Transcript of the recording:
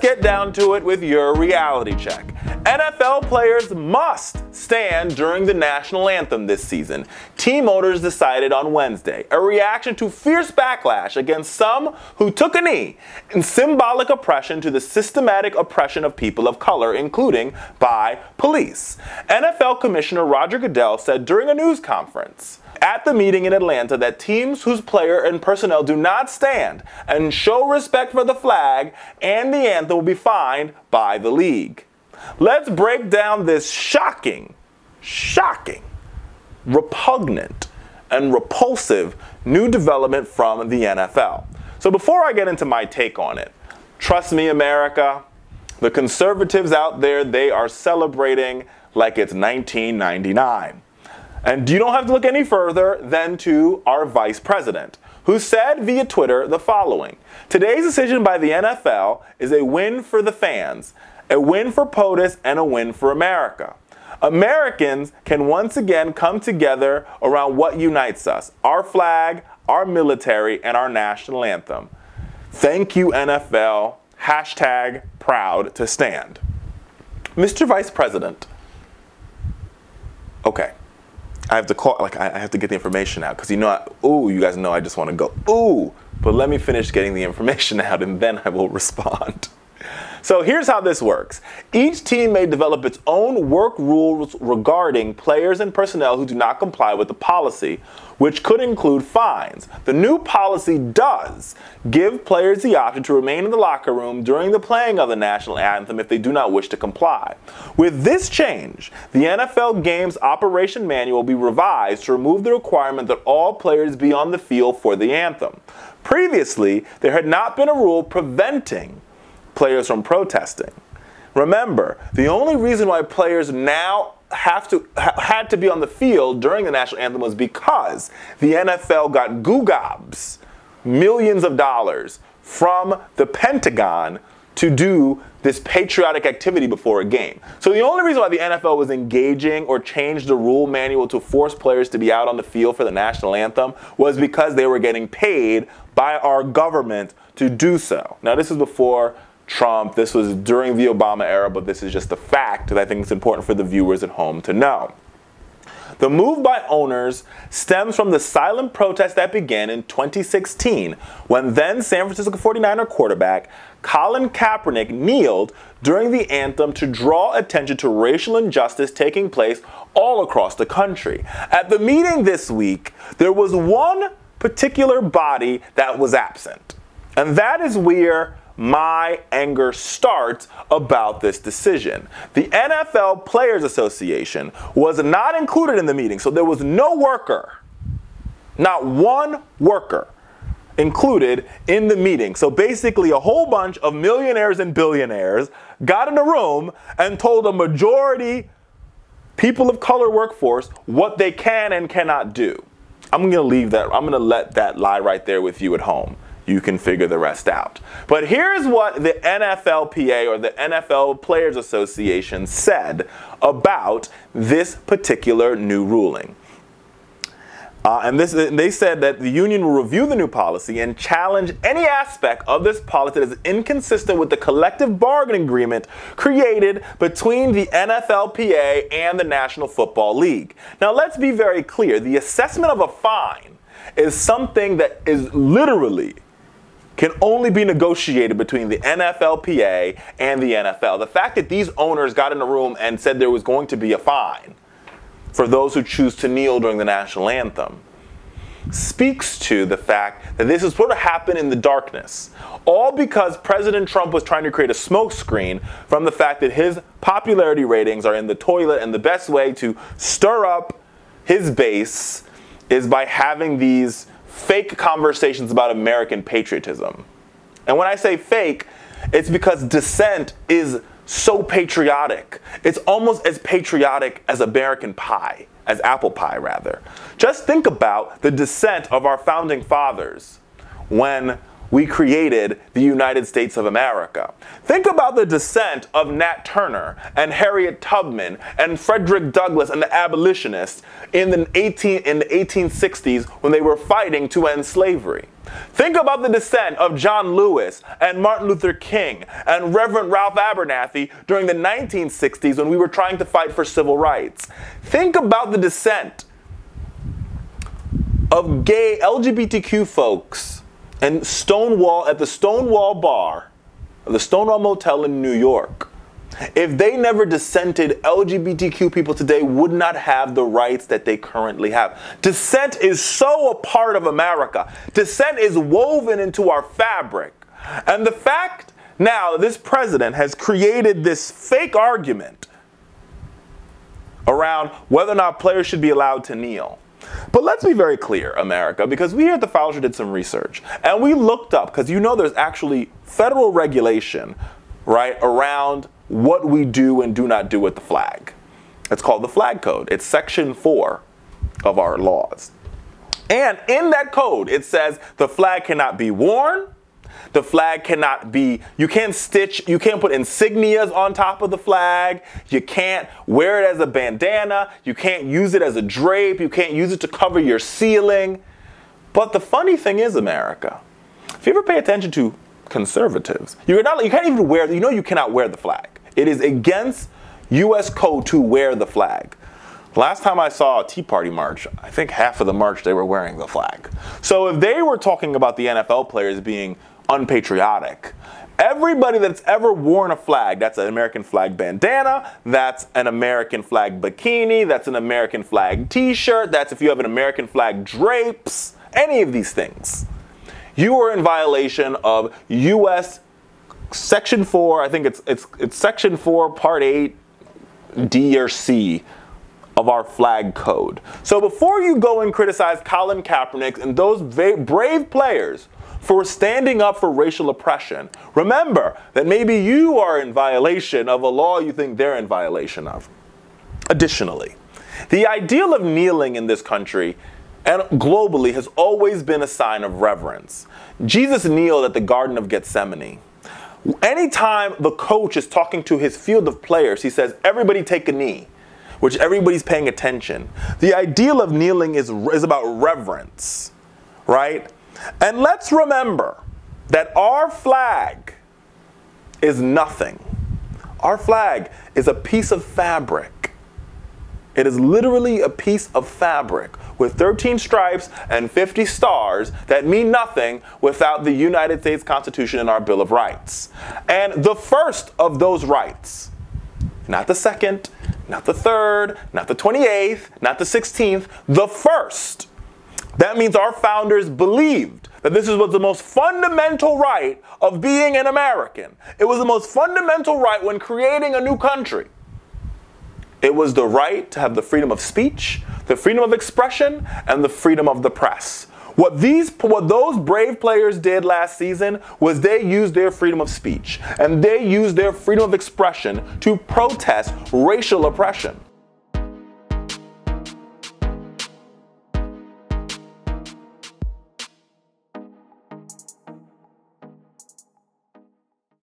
get down to it with your reality check. NFL players must stand during the National Anthem this season. Team owners decided on Wednesday, a reaction to fierce backlash against some who took a knee in symbolic oppression to the systematic oppression of people of color, including by police. NFL Commissioner Roger Goodell said during a news conference at the meeting in Atlanta that teams whose player and personnel do not stand and show respect for the flag and the anthem will be fined by the league. Let's break down this shocking, repugnant, and repulsive new development from the NFL. So before I get into my take on it, trust me, America, the conservatives out there, they are celebrating like it's 1999. And you don't have to look any further than to our vice president, who said via Twitter the following: "Today's decision by the NFL is a win for the fans, a win for POTUS, and a win for America. Americans can once again come together around what unites us: our flag, our military, and our national anthem. Thank you, NFL. Hashtag proud to stand." Mr. Vice President. Okay. I have to call, I have to get the information out, because you guys know I just want to go, ooh, but let me finish getting the information out and then I will respond. So here's how this works. Each team may develop its own work rules regarding players and personnel who do not comply with the policy, which could include fines. The new policy does give players the option to remain in the locker room during the playing of the national anthem if they do not wish to comply. With this change, the NFL Games Operation Manual will be revised to remove the requirement that all players be on the field for the anthem. Previously, there had not been a rule preventing players from protesting. Remember, the only reason why players now had to be on the field during the national anthem was because the NFL got googobs, millions of dollars, from the Pentagon to do this patriotic activity before a game. So the only reason why the NFL was engaging or changed the rule manual to force players to be out on the field for the national anthem was because they were getting paid by our government to do so. Now, this is before Trump. This was during the Obama era, but this is just a fact that I think it's important for the viewers at home to know. The move by owners stems from the silent protest that began in 2016 when then San Francisco 49er quarterback Colin Kaepernick kneeled during the anthem to draw attention to racial injustice taking place all across the country. At the meeting this week, there was one particular body that was absent, and that is where my anger starts about this decision. The NFL Players Association was not included in the meeting, so there was no worker, not one worker included in the meeting. So basically a whole bunch of millionaires and billionaires got in a room and told a majority people of color workforce what they can and cannot do. I'm going to leave that. I'm going to let that lie right there with you at home. You can figure the rest out. But here's what the NFLPA, or the NFL Players Association, said about this particular new ruling. They said that the union will review the new policy and challenge any aspect of this policy that is inconsistent with the collective bargaining agreement created between the NFLPA and the National Football League. Now, let's be very clear. The assessment of a fine is something that is literally can only be negotiated between the NFLPA and the NFL. The fact that these owners got in a room and said there was going to be a fine for those who choose to kneel during the national anthem speaks to the fact that this is going to happen in the darkness, all because President Trump was trying to create a smokescreen from the fact that his popularity ratings are in the toilet, and the best way to stir up his base is by having these fake conversations about American patriotism. And when I say fake, it's because dissent is so patriotic. It's almost as patriotic as American pie, as apple pie rather. Just think about the dissent of our founding fathers when we created the United States of America. Think about the dissent of Nat Turner and Harriet Tubman and Frederick Douglass and the abolitionists in the 1860s when they were fighting to end slavery. Think about the dissent of John Lewis and Martin Luther King and Reverend Ralph Abernathy during the 1960s when we were trying to fight for civil rights. Think about the dissent of gay LGBTQ folks and Stonewall at the Stonewall Bar, the Stonewall Motel in New York. If they never dissented, LGBTQ people today would not have the rights that they currently have. Dissent is so a part of America. Dissent is woven into our fabric. And the fact now this president has created this fake argument around whether or not players should be allowed to kneel. But let's be very clear, America, because we here at the Fowler did some research and we looked up, because you know there's actually federal regulation, right, around what we do and do not do with the flag. It's called the Flag Code. It's Section 4 of our laws. And in that code, it says the flag cannot be worn. The flag cannot be, you can't put insignias on top of the flag. You can't wear it as a bandana. You can't use it as a drape. You can't use it to cover your ceiling. But the funny thing is, America, if you ever pay attention to conservatives, you can't even wear, you cannot wear the flag. It is against U.S. code to wear the flag. Last time I saw a Tea Party march, I think half of the march they were wearing the flag. So if they were talking about the NFL players being unpatriotic, everybody that's ever worn a flag, that's an American flag bandana, that's an American flag bikini, that's an American flag t-shirt, that's if you have an American flag drapes, any of these things, you are in violation of U.S. Section 4, I think it's Section 4, Part 8, D or C of our flag code. So before you go and criticize Colin Kaepernick and those brave players for standing up for racial oppression, remember that maybe you are in violation of a law you think they're in violation of. Additionally, the ideal of kneeling in this country and globally has always been a sign of reverence. Jesus kneeled at the Garden of Gethsemane. Anytime the coach is talking to his field of players, he says, everybody take a knee, which everybody's paying attention. The ideal of kneeling is about reverence, right? And let's remember that our flag is nothing. Our flag is a piece of fabric. It is literally a piece of fabric with 13 stripes and 50 stars that mean nothing without the United States Constitution and our Bill of Rights. And the first of those rights, not the second, not the third, not the 28th, not the 16th, the first. That means our founders believed that this was the most fundamental right of being an American. It was the most fundamental right when creating a new country. It was the right to have the freedom of speech, the freedom of expression, and the freedom of the press. What those brave players did last season was they used their freedom of speech and they used their freedom of expression to protest racial oppression.